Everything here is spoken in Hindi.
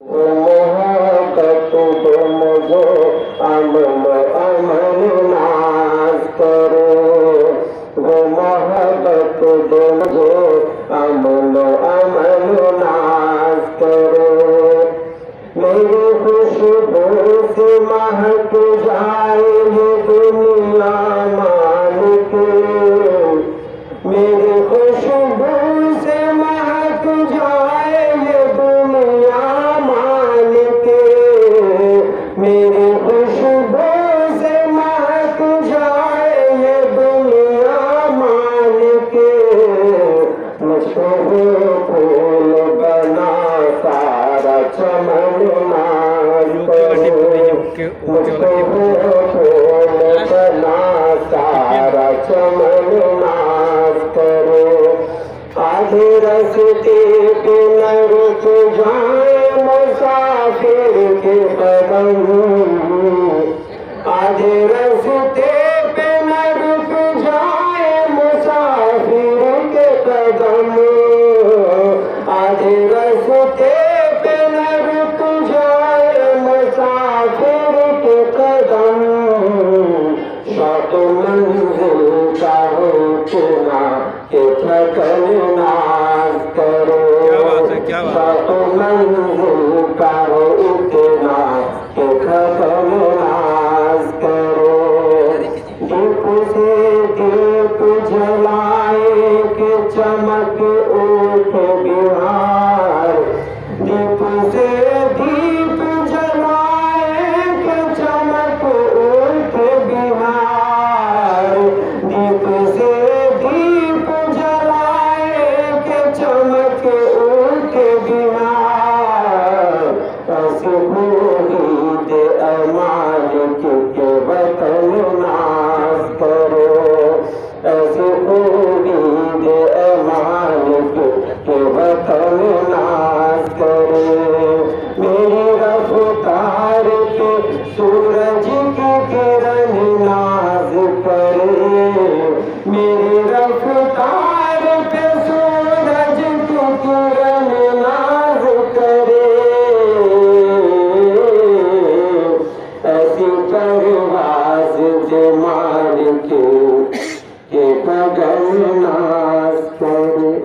मोहब्बत दो मुझे अमन अमन नाज करो। वो मोहब्बत दो मुझे अमन अमन नाज करो। मेरी खुशबू से महक जाए ये दुनिया मालिक। मेरी खुशबू से महक जाए ये दुनिया मालिक। मेरी खुशबू से महक जाए ये दुनिया मालिक। मुझको फूल बना सारा चमन नाज करो। मुझको फूल बना सारा चमन नाज करो। आधे रास्ते पे न रुक जाए मुसाफिर के कदम। आधे रास्ते पे न रुक जाए मुसाफिर के कदम। आधे रास्ते पे न रुक जाए मुसाफिर के कदम। शौक मंजिल का हो चुना के थकन नाज करो। शौक मंजिल का हो इतना के थकन नाज करो। दीप से दीप जलाए के चमक उठ बिहार। दीप से दीप जलाए के चमक उठ बिहार। दीप से दीप जलाए के चमक उठ बिहार। ऐसे खूबी दे अमालिक के वतन नाज करो। ऐसे खूबी दे अमालिक के वतन नाज करो। मेरी रफ्तार पे सूरज की किरण नाज करे। मेरी